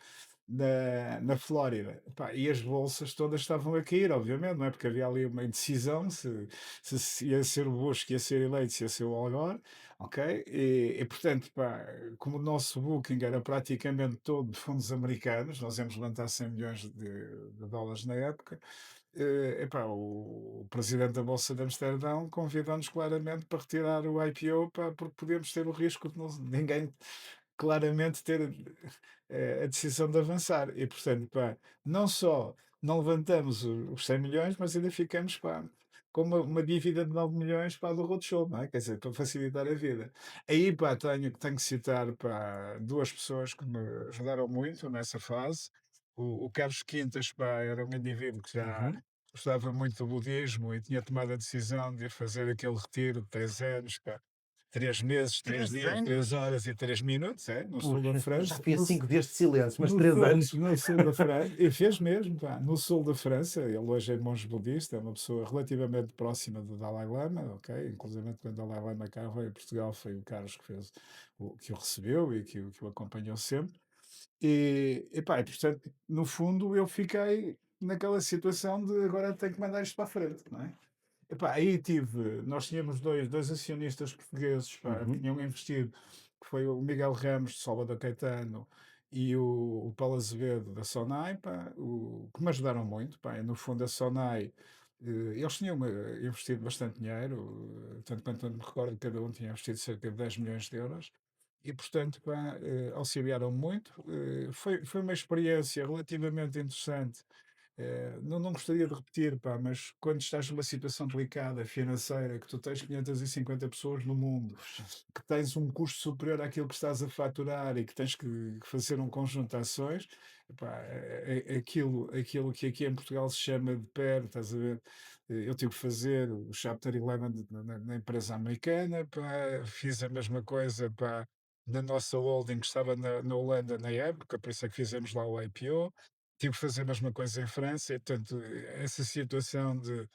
na Flórida. Epá, e as bolsas todas estavam a cair, obviamente, não é? Porque havia ali uma indecisão se ia ser o Bush que ia ser eleito, se ia ser o Al Gore, ok? E portanto, pá, como o nosso booking era praticamente todo de fundos americanos, nós íamos levantar 100 milhões de dólares na época, epá, o presidente da Bolsa de Amsterdão convidou-nos claramente para retirar o IPO, pá, porque podíamos ter o risco de ninguém claramente ter a decisão de avançar. E, portanto, pá, não só não levantamos os 100 milhões, mas ainda ficamos, pá, com uma dívida de 9 milhões, pá, do roadshow, não é? Quer dizer, para facilitar a vida. Aí, pá, tenho que citar, pá, duas pessoas que me ajudaram muito nessa fase. O Carlos Quintas, pá, era um indivíduo que já Uhum. gostava muito do budismo e tinha tomado a decisão de fazer aquele retiro de 3 anos, pá, 3 meses, 3 dias, 3 horas e 3 minutos, no sul da Puxa, eu já França, fui a 5 dias de silêncio, mas no três sul, anos. no sul da França, e fez mesmo, pá, no sul da França. Ele hoje é monge budista, é uma pessoa relativamente próxima do Dalai Lama, ok? Inclusive quando o Dalai Lama cá veio a Portugal, foi o Carlos que fez, que o recebeu e que o acompanhou sempre. E pá, e portanto, no fundo, eu fiquei naquela situação de agora tenho que mandar isto para a frente, não é? Epá, aí nós tínhamos dois acionistas portugueses, pá, que Uhum. tinham investido, que foi o Miguel Ramos de Salvador Caetano e o Paulo Azevedo da Sonai, pá, que me ajudaram muito, pá, e no fundo a Sonai, eles tinham investido bastante dinheiro, tanto quanto me recordo, cada um tinha investido cerca de 10 milhões de euros, e portanto, pá, auxiliaram muito. Foi uma experiência relativamente interessante. Não gostaria de repetir, pá, mas quando estás numa situação delicada financeira, que tu tens 550 pessoas no mundo, Puxa. que tens um custo superior àquilo que estás a faturar e que tens que fazer um conjunto de ações, epá, aquilo que aqui em Portugal se chama de PER, estás a ver? Eu tive que fazer o Chapter 11 na empresa americana, pá, fiz a mesma coisa, pá, na nossa holding que estava na Holanda na época, por isso é que fizemos lá o IPO. Tive que fazer a mesma coisa em França, e portanto, essa situação de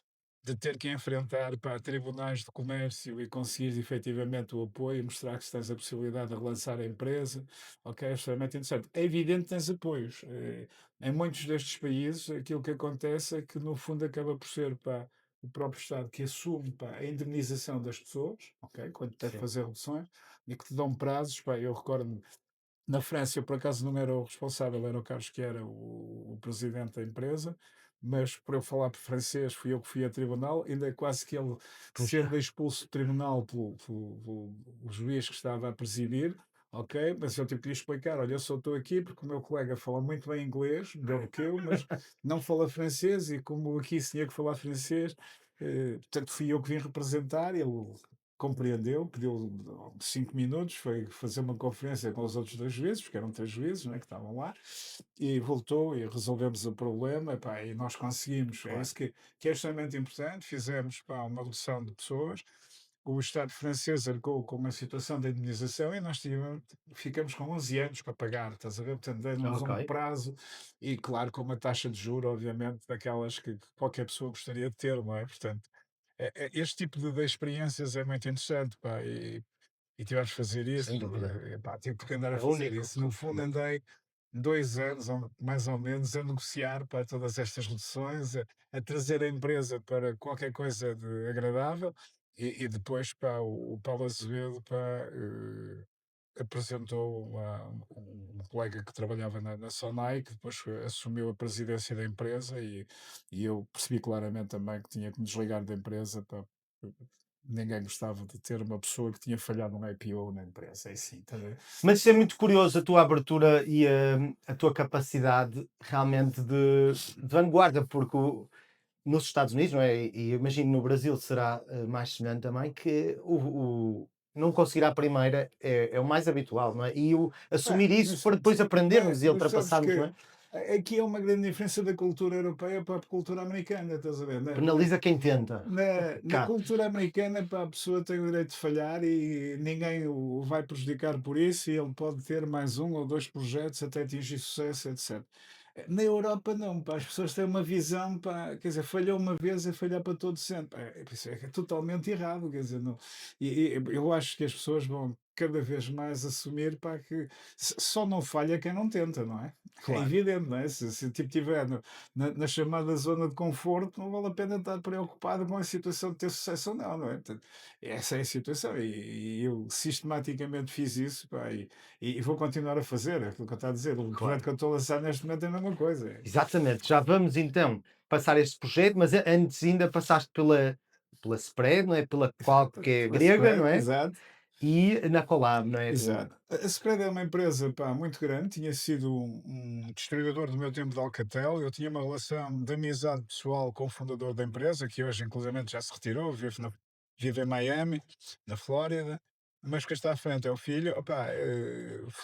ter que enfrentar pá, tribunais de comércio e conseguir efetivamente o apoio, mostrar que tens a possibilidade de relançar a empresa, ok, é extremamente interessante. É evidente que tens apoios. Em muitos destes países, aquilo que acontece é que, no fundo, acaba por ser pá, o próprio Estado que assume pá, a indemnização das pessoas, ok, quando deve Sim. fazer reduções, e que te dão prazos. Pá, eu recordo na França, eu por acaso não era o responsável, era o Carlos que era o presidente da empresa, mas por eu falar francês, fui eu que fui a tribunal, ainda é quase que ele Puxa, sendo expulso do tribunal pelo juiz que estava a presidir, ok? Mas eu tive que lhe explicar: olha, eu só estou aqui porque o meu colega fala muito bem inglês, melhor do que eu, mas não fala francês, e como aqui se tinha que falar francês, portanto fui eu que vim representar. Ele compreendeu, pediu 5 minutos, foi fazer uma conferência com os outros dois juízes, porque eram três juízes, né, que estavam lá, e voltou e resolvemos o problema, epá, e nós conseguimos. É claro. isso que é extremamente importante. Fizemos pá, uma redução de pessoas. O Estado francês arcou com uma situação de indemnização e nós ficamos com 11 anos para pagar, estás a ver? Portanto, deram-nos Ok. um prazo e, claro, com uma taxa de juros, obviamente, daquelas que qualquer pessoa gostaria de ter, não é? Portanto, este tipo de experiências é muito interessante, pá, e tivemos de fazer isso, Sem dúvida. pá, tive que andar a É fazer único. isso. No fundo, andei 2 anos, mais ou menos, a negociar para todas estas reduções, a trazer a empresa para qualquer coisa de agradável, e depois, pá, o Paulo Azevedo, pá, apresentou um colega que trabalhava na Sonai, que depois assumiu a presidência da empresa, e eu percebi claramente também que tinha que me desligar da empresa. Pá, ninguém gostava de ter uma pessoa que tinha falhado um IPO na empresa, é assim, tá a ver? Mas isso é muito curioso, a tua abertura e a tua capacidade realmente de vanguarda, porque nos Estados Unidos, não é? E eu imagino no Brasil será mais semelhante também, que não conseguir à primeira é o mais habitual, não é? E o É, assumir isso mas, para depois aprendermos e mas sabes ultrapassarmos, não que é? aqui é uma grande diferença da cultura europeia para a cultura americana, estás a ver? Penaliza quem tenta. Na Cá, cultura americana, pá, a pessoa tem o direito de falhar e ninguém o vai prejudicar por isso, e ele pode ter mais um ou dois projetos até atingir sucesso, etc. Na Europa, não, pá, as pessoas têm uma visão, pá, quer dizer, falhou uma vez e falhar para todo sempre. Pá, isso é totalmente errado, quer dizer, não. E eu acho que as pessoas vão cada vez mais assumir, pá, que só não falha quem não tenta, não é? É claro. evidente, não é? Se o tipo estiver na chamada zona de conforto, não vale a pena estar preocupado com a situação de ter sucesso ou não, não é? Portanto, essa é a situação, e eu sistematicamente fiz isso, pá, e vou continuar a fazer, é aquilo que eu estou a dizer. O projeto Claro. que eu estou a lançar neste momento é a mesma coisa. Exatamente. Já vamos então passar este projeto, mas antes ainda passaste pela Spread, não é? Pela Qual que é Pela grega, não spread, é? exato. E na Collab, não é? Exato. A Spread é uma empresa, pá, muito grande. Tinha sido um distribuidor do meu tempo de Alcatel. Eu tinha uma relação de amizade pessoal com o fundador da empresa, que hoje, inclusive, já se retirou, vive em Miami, na Flórida. Mas que está à frente é o filho. Opá,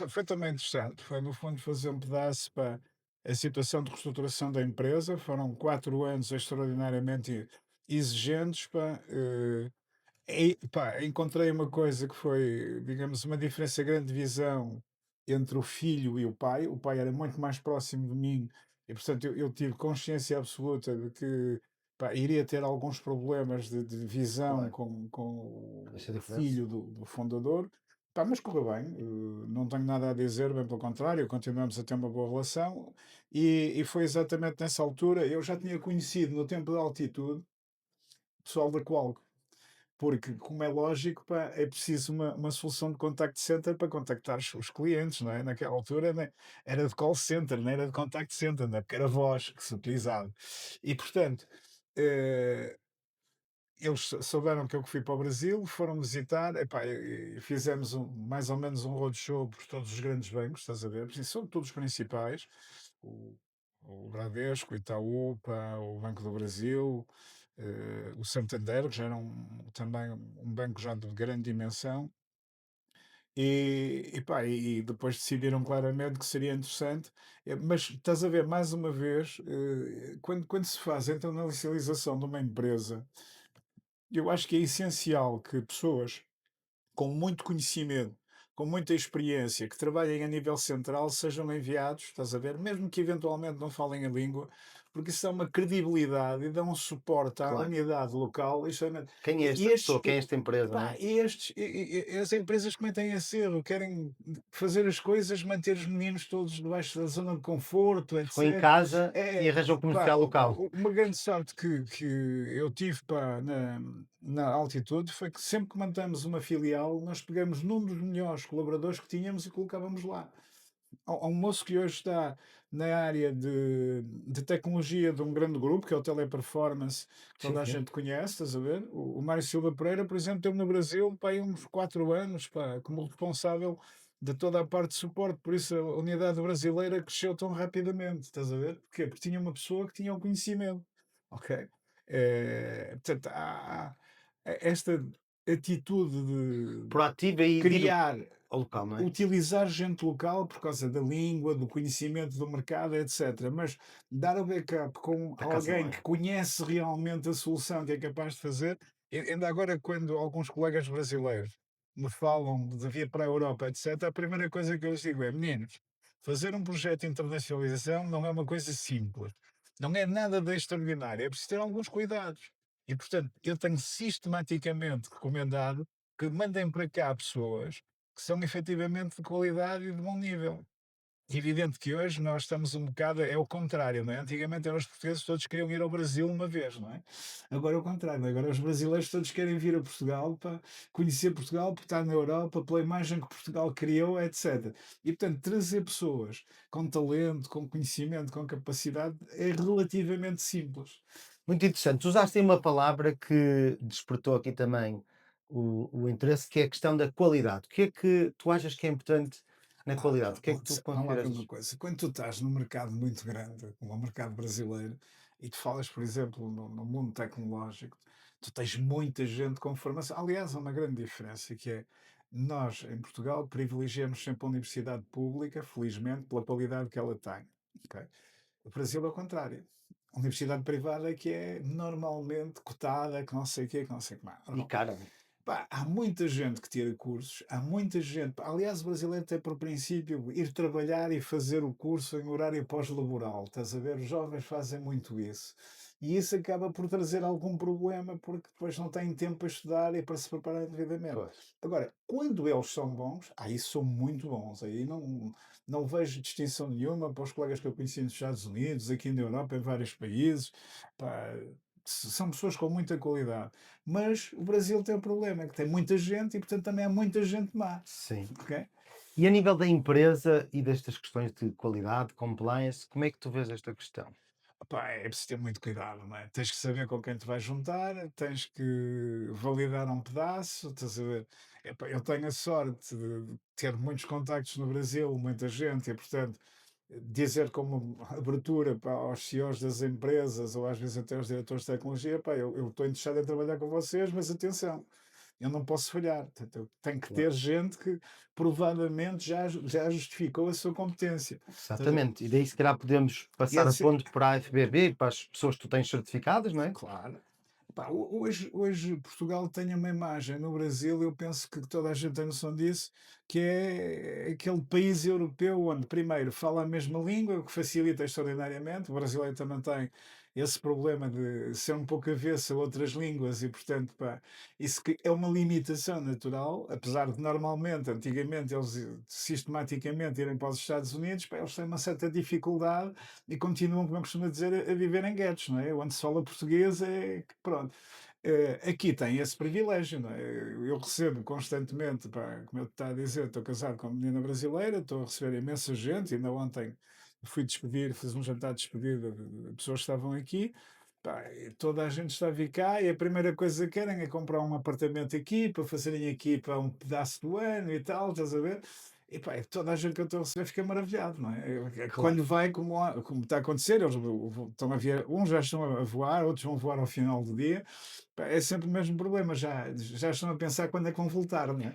foi também interessante. Foi, no fundo, fazer um pedaço para a situação de reestruturação da empresa. Foram 4 anos extraordinariamente exigentes, pá, pá, encontrei uma coisa que foi, digamos, uma diferença grande de visão entre o filho e o pai. O pai era muito mais próximo de mim e, portanto, eu tive consciência absoluta de que, pá, iria ter alguns problemas de visão Claro. com Essa o diferença. filho do fundador. Pá, mas correu bem, não tenho nada a dizer, bem pelo contrário, continuamos a ter uma boa relação, e foi exatamente nessa altura. Eu já tinha conhecido no tempo da altitude o pessoal da Qual, porque, como é lógico, pá, é preciso uma solução de contact center para contactar os clientes, não é? Naquela altura, né, era de call center, não era de contact center, né? Porque era voz que se utilizava. E, portanto, eh, eles souberam que eu fui para o Brasil, foram visitar, epá, e fizemos mais ou menos um roadshow por todos os grandes bancos, estás a ver? Porque são todos os principais, o, o Bradesco, o Itaú, pá, o Banco do Brasil, o Santander, que já era também um banco já de grande dimensão, pá, e depois decidiram claramente que seria interessante. Mas estás a ver, mais uma vez, quando se faz a internacionalização de uma empresa, eu acho que é essencial que pessoas com muito conhecimento com muita experiência, que trabalhem a nível central, sejam enviados, estás a ver? Mesmo que eventualmente não falem a língua, porque isso dá uma credibilidade e dá um suporte à Claro. unidade local. Isto é, Quem é e esta estes, pessoa? Quem é esta empresa, não pá, é? as empresas cometem esse erro, querem fazer as coisas, manter os meninos todos debaixo da zona de conforto, Ficou em etc. casa e É, arranjou um pá, comercial local. uma grande sorte que eu tive, pá, na altitude foi que sempre que montamos uma filial, nós pegamos num dos melhores colaboradores que tínhamos e colocávamos lá. Há um moço que hoje está na área de tecnologia de um grande grupo, que é o Teleperformance, que Sim, toda a sim. gente conhece, estás a ver? O Mário Silva Pereira, por exemplo, teve no Brasil pá, aí uns 4 anos, pá, como responsável de toda a parte de suporte, por isso a unidade brasileira cresceu tão rapidamente, estás a ver? Porquê? Porque tinha uma pessoa que tinha o conhecimento, ok? Portanto, há esta atitude de Proativa e de ir criar, ao local, não é? utilizar gente local por causa da língua, do conhecimento do mercado, etc. Mas dar o backup com Da casa alguém mãe. que conhece realmente a solução que é capaz de fazer. Ainda agora, quando alguns colegas brasileiros me falam de vir para a Europa, etc., a primeira coisa que eu lhes digo é: meninos, fazer um projeto de internacionalização não é uma coisa simples. Não é nada de extraordinário, é preciso ter alguns cuidados. E, portanto, eu tenho sistematicamente recomendado que mandem para cá pessoas que são efetivamente de qualidade e de bom nível. Evidente que hoje nós estamos um bocado, é o contrário, não é? Antigamente eram os portugueses todos queriam ir ao Brasil uma vez, não é? Agora é o contrário, agora os brasileiros todos querem vir a Portugal para conhecer Portugal, porque está na Europa, pela imagem que Portugal criou, etc. E portanto, trazer pessoas com talento, com conhecimento, com capacidade é relativamente simples. Muito interessante. Tu usaste aí uma palavra que despertou aqui também o interesse, que é a questão da qualidade. O que é que tu achas que é importante na qualidade? O que é que tu Putz, vamos lá ver uma consideras? coisa. Quando tu estás num mercado muito grande, como o mercado brasileiro, e tu falas, por exemplo, no mundo tecnológico, tu tens muita gente com formação. Aliás, há uma grande diferença que é nós, em Portugal, privilegiamos sempre a universidade pública, felizmente, pela qualidade que ela tem. Ok? O Brasil é o contrário. A universidade privada é que é normalmente cotada, que não sei o quê, que não sei o que mais. Ora E bom, cara, pá, há muita gente que tira cursos, há muita gente. Aliás, o brasileiro tem por princípio ir trabalhar e fazer o curso em horário pós-laboral. Estás a ver? Os jovens fazem muito isso. E isso acaba por trazer algum problema porque depois não têm tempo para estudar e para se preparar devidamente. pois. Agora, quando eles são bons, aí são muito bons. Aí não vejo distinção nenhuma para os colegas que eu conheci nos Estados Unidos, aqui na Europa, em vários países. Pá, são pessoas com muita qualidade. Mas o Brasil tem um problema, é que tem muita gente e, portanto, também há muita gente má. Sim. Ok? E a nível da empresa e destas questões de qualidade, compliance, como é que tu vês esta questão? Opá, é preciso ter muito cuidado, não é? Tens que saber com quem te vais juntar, tens que validar um pedaço, estás a ver? Epá, eu tenho a sorte de ter muitos contactos no Brasil, muita gente, e portanto, dizer como abertura para aos CEOs das empresas ou às vezes até aos diretores de tecnologia, pá, eu estou interessado em trabalhar com vocês, mas atenção, eu não posso falhar. Portanto, eu tenho que Claro. ter gente que provadamente já justificou a sua competência. Estás a ver? Exatamente. E daí, se calhar, podemos E passar a esse, ponto para a FBB, para as pessoas que tu tens certificadas, não é? claro. Pá, hoje Portugal tem uma imagem no Brasil, eu penso que toda a gente tem noção disso, que é aquele país europeu onde, primeiro, fala a mesma língua, o que facilita extraordinariamente. O brasileiro também tem esse problema de ser um pouco avesso a outras línguas e, portanto, pá, isso que é uma limitação natural, apesar de normalmente, antigamente, eles sistematicamente irem para os Estados Unidos, pá, eles têm uma certa dificuldade e continuam, como eu costumo dizer, a viver em guetos, não é? Onde se fala português é que, pronto. Aqui tem esse privilégio, não é? Eu recebo constantemente, pá, como eu estava a dizer, estou casado com uma menina brasileira, estou a receber imensa gente, ainda ontem fui despedir, fiz um jantar de despedida de pessoas que estavam aqui, pá, e toda a gente está a vir cá e a primeira coisa que querem é comprar um apartamento aqui, para fazerem aqui para um pedaço do ano e tal, estás a ver? E pá, toda a gente que eu estou a receber fica maravilhado, não é? Claro. Quando vai, como está a acontecer, eles estão a ver, uns já estão a voar, outros vão voar ao final do dia. Pá, é sempre o mesmo problema, já estão a pensar quando é que vão voltar, não é?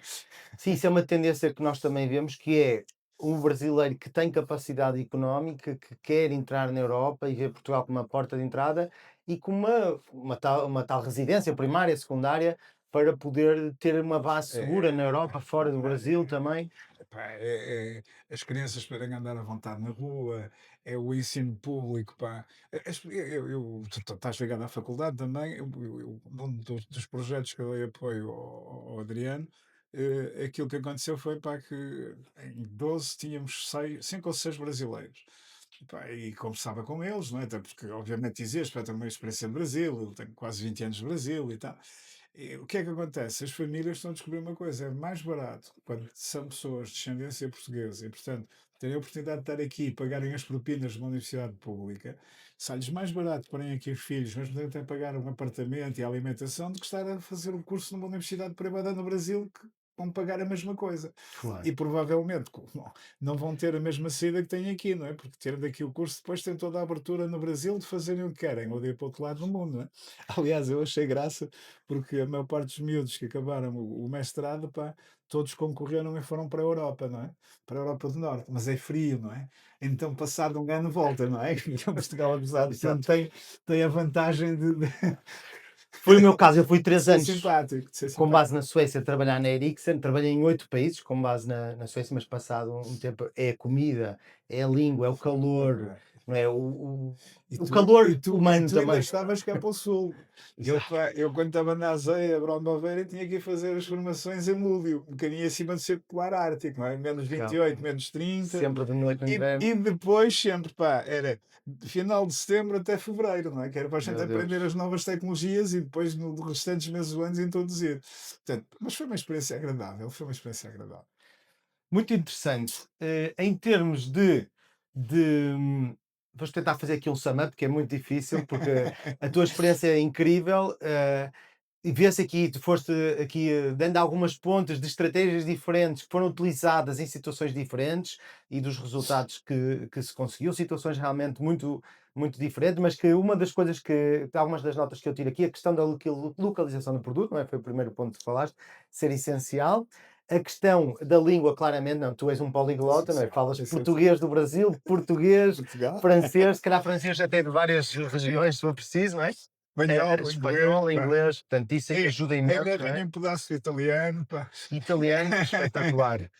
Sim, isso é uma tendência que nós também vemos, que é um brasileiro que tem capacidade económica, que quer entrar na Europa e vê Portugal como uma porta de entrada e com uma tal residência primária, secundária, para poder ter uma base segura na É, Europa, fora do pá, Brasil também. epá, as crianças poderem andar à vontade na rua, é o ensino público, pá. Tu estás ligado à faculdade também, um dos projetos que eu dei apoio ao Adriano, aquilo que aconteceu foi, pá, que em 12 tínhamos 5 ou 6 brasileiros. Pá, e conversava com eles, não é? Até porque, obviamente, dizias, pá, tenho uma experiência no Brasil, eu tenho quase 20 anos no Brasil e tal. E o que é que acontece? As famílias estão a descobrir uma coisa: é mais barato quando são pessoas de descendência portuguesa e, portanto, terem a oportunidade de estar aqui e pagarem as propinas de uma universidade pública, sai-lhes mais barato porem aqui os filhos, mas podem até pagar um apartamento e a alimentação, do que estar a fazer um curso numa universidade privada no Brasil que vão pagar a mesma coisa. Claro. E provavelmente não vão ter a mesma saída que têm aqui, não é? Porque ter daqui o curso depois tem toda a abertura no Brasil de fazerem o que querem, ou de ir para o outro lado do mundo, não é? Aliás, eu achei graça porque a maior parte dos miúdos que acabaram o mestrado, pá, todos concorreram e foram para a Europa, não é? Para a Europa do Norte, mas é frio, não é? Então, passado um ano, volta, não é? Então, Portugal, apesar de tudo, Exato. tem a vantagem Foi o meu caso, eu fui de 3 ser anos simpático, de ser com base simpático. na Suécia a trabalhar na Ericsson, trabalhei em 8 países com base na Suécia, mas passado um tempo é a comida, é a língua, é o calor, Ok. não é? E O tu, e calor tu, e humano tu ainda também. estavas cá para o sul. Exato. Eu quando estava na Azeia, Brombaveira, tinha que ir fazer as formações em Lúdio, um bocadinho acima do Círculo Polar Ártico, não é? Menos Calma. 28, menos 30. Sempre de noite no inverno. E depois sempre, pá, era de final de setembro até fevereiro, não é? Que era para a gente Meu aprender as Deus. novas tecnologias e depois no restantes meses do ano introduzir. Portanto, mas foi uma experiência agradável, foi uma experiência agradável. Muito interessante. Em termos de vamos tentar fazer aqui um sum up, que é muito difícil, porque a tua experiência é incrível. E vê-se aqui, tu foste aqui dando algumas pontas de estratégias diferentes que foram utilizadas em situações diferentes e dos resultados que se conseguiu, situações realmente muito, muito diferentes, mas que uma das coisas algumas das notas que eu tiro aqui, a questão da localização do produto, não é? Foi o primeiro ponto que falaste, ser essencial. A questão da língua, claramente, não, tu és um poliglota, não é? Essencial, Falas essencial. português do Brasil, português, Portugal, francês, se calhar francês até de várias regiões, se for preciso, não é? espanhol, inglês, Espanhol, pá. inglês, portanto, isso E ajuda ainda imenso, não é? arranhei um pedaço de italiano, pá. Italiano, espetacular.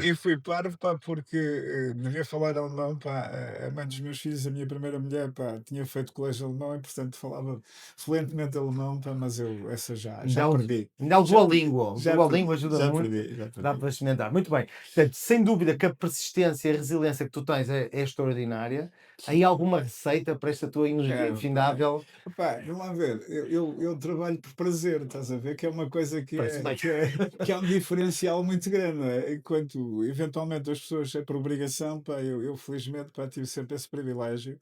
E fui parvo, pá, porque devia falar alemão, pá. A mãe dos meus filhos, a minha primeira mulher, pá, tinha feito colégio alemão e, portanto, falava fluentemente alemão, pá, mas eu essa já Ainda há o, perdi. ainda há o Já perdi, Duolingo. O já Duolingo perdi, ajuda já muito, perdi, já dá perdi. para experimentar. Muito bem. Portanto, sem dúvida que a persistência e a resiliência que tu tens é extraordinária. Aí há alguma receita para esta tua energia É, pá. infindável? Opá, vamos lá ver, eu trabalho por prazer, estás a ver? Que é uma coisa Parece bem. que é um diferencial muito grande, não é? Enquanto eventualmente as pessoas é por obrigação, pá, eu felizmente pá, tive sempre esse privilégio.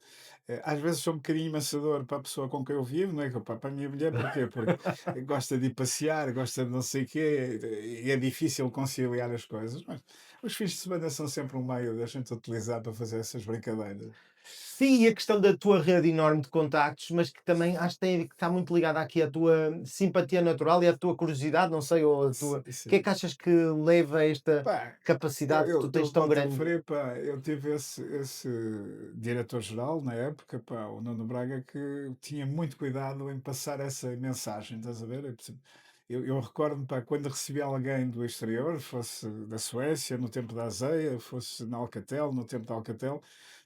Às vezes sou um bocadinho maçador para a pessoa com quem eu vivo, não é? Pá, para a minha mulher, porquê? Porque gosta de ir passear, gosta de não sei o quê, e é difícil conciliar as coisas, mas os fins de semana são sempre um meio da gente utilizar para fazer essas brincadeiras. Sim, e a questão da tua rede enorme de contactos, mas que também acho que está muito ligada aqui à tua simpatia natural e à tua curiosidade, não sei, ou a tua. O que é Sim. que achas que leva a esta Pá, capacidade que tu eu tens tão volto a grande? referir, pá, eu tive esse diretor-geral na época, pá, o Nuno Braga, que tinha muito cuidado em passar essa mensagem, estás a ver? Eu recordo-me, pá, quando recebi alguém do exterior, fosse da Suécia, no tempo da Azeia, fosse na Alcatel, no tempo da Alcatel,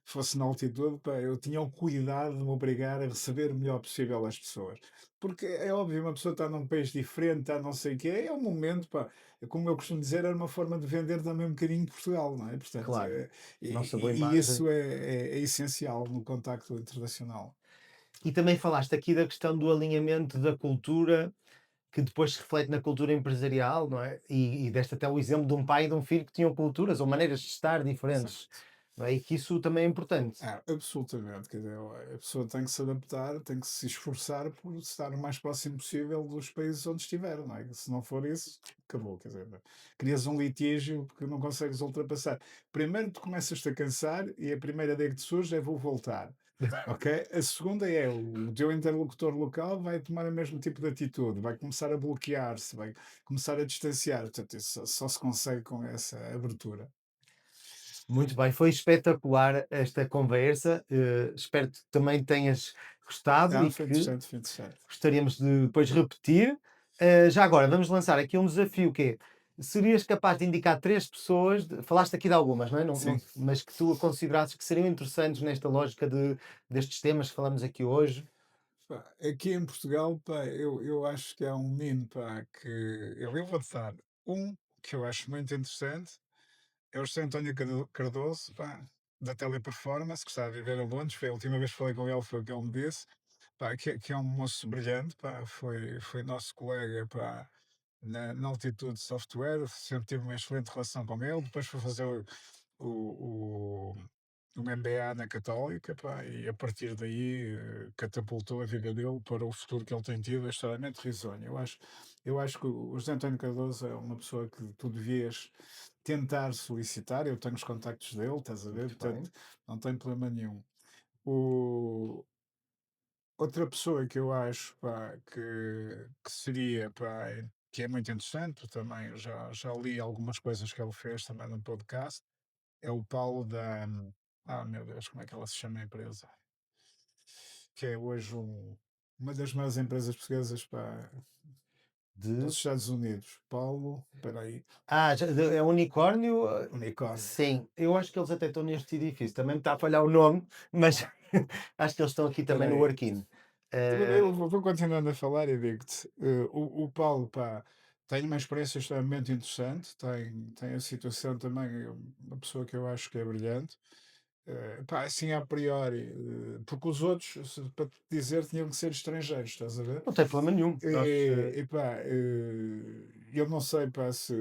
fosse na altitude, pá, eu tinha o cuidado de me obrigar a receber o melhor possível as pessoas. Porque é óbvio, uma pessoa está num país diferente, está não sei o quê, é um momento, pá, como eu costumo dizer, era uma forma de vender também um bocadinho de Portugal, não é? Portanto, Claro, e, nossa boa e imagem. isso é essencial no contacto internacional. E também falaste aqui da questão do alinhamento da cultura, que depois se reflete na cultura empresarial, não é? E deste até o exemplo de um pai e de um filho que tinham culturas ou maneiras de estar diferentes, Exato. não é? E que isso também é importante. Absolutamente. Quer dizer, a pessoa tem que se adaptar, tem que se esforçar por estar o mais próximo possível dos países onde estiver, não é? Se não for isso, acabou. Quer dizer, crias um litígio porque não consegues ultrapassar. Primeiro tu começas-te a cansar e a primeira ideia que te surge é vou voltar. Ok? A segunda é o teu interlocutor local vai tomar o mesmo tipo de atitude, vai começar a bloquear-se, vai começar a distanciar. Portanto, isso só se consegue com essa abertura. Muito bem, foi espetacular esta conversa. Espero que também tenhas gostado e Foi que interessante, foi interessante. gostaríamos de depois repetir. Já agora, vamos lançar aqui um desafio que é, serias capaz de indicar 3 pessoas, falaste aqui de algumas, não é? Sim. Mas que tu considerasses que seriam interessantes nesta lógica destes temas que falamos aqui hoje? Pá, aqui em Portugal, pá, eu acho que há um menino, pá, que eu vou-te dar um que eu acho muito interessante, é o José António Cardoso, pá, da Teleperformance, que está a viver em Londres. Foi a última vez que falei com ele, foi o que ele me disse. Pá, que é um moço brilhante, pá, foi nosso colega, pá, na Altitude Software, sempre tive uma excelente relação com ele. Depois foi fazer o, um MBA na Católica, pá, e a partir daí catapultou a vida dele para o futuro que ele tem tido, é extremamente risonho. Eu acho que o José António Cardoso é uma pessoa que tu devias tentar solicitar. Eu tenho os contactos dele, estás a ver? Muito bem. Portanto, não tem problema nenhum. O, outra pessoa que eu acho, pá, que seria, pá, que é muito interessante, também eu já li algumas coisas que ele fez também no podcast, é o Paulo da. Meu Deus, como é que ela se chama a empresa? Que é hoje uma das maiores empresas portuguesas, pá, De... nos Estados Unidos. Paulo, espera aí, É unicórnio? unicórnio. Sim, eu acho que eles até estão neste edifício. Também me está a falhar o nome, mas acho que eles estão aqui Espera também no aí. Working. Eu vou continuando a falar e digo-te, o Paulo, pá, tem uma experiência extremamente interessante, tem a situação também, uma pessoa que eu acho que é brilhante. Pá, assim a priori, porque os outros, para te dizer, tinham que ser estrangeiros, estás a ver? Não tem problema nenhum. Epá, eu não sei, pá, se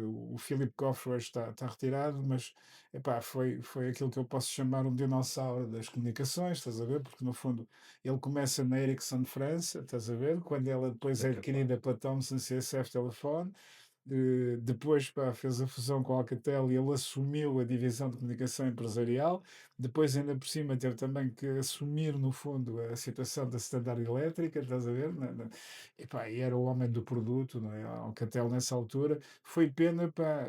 o Philip Coffey está retirado, mas epá, foi aquilo que eu posso chamar um dinossauro das comunicações, estás a ver? Porque no fundo ele começa na Ericsson França, estás a ver? Quando ela depois É é capaz. adquirida pela Thomson CSF Telefone. Depois, pá, fez a fusão com a Alcatel e ele assumiu a divisão de comunicação empresarial. Depois, ainda por cima, teve também que assumir, no fundo, a situação da Standard Elétrica, estás a ver? E era o homem do produto, não é? A Alcatel, nessa altura. Foi pena, pá,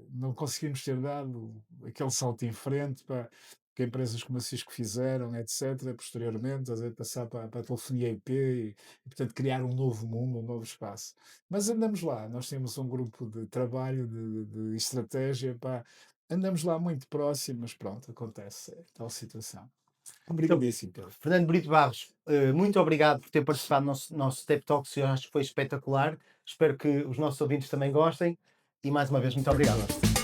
não conseguimos ter dado aquele salto em frente, pá, que empresas como a Cisco fizeram, etc., posteriormente, estás a ver? Passar para a telefonia IP portanto, criar um novo mundo, um novo espaço. Mas andamos lá, nós temos um grupo de trabalho, de estratégia, pá, andamos lá muito próximos, pronto, acontece, é tal situação. Então, Obrigadíssimo, Pedro. Fernando Brito Barros, muito obrigado por ter participado do nosso Step Talks. Eu acho que foi espetacular. Espero que os nossos ouvintes também gostem. E mais uma vez, muito obrigado.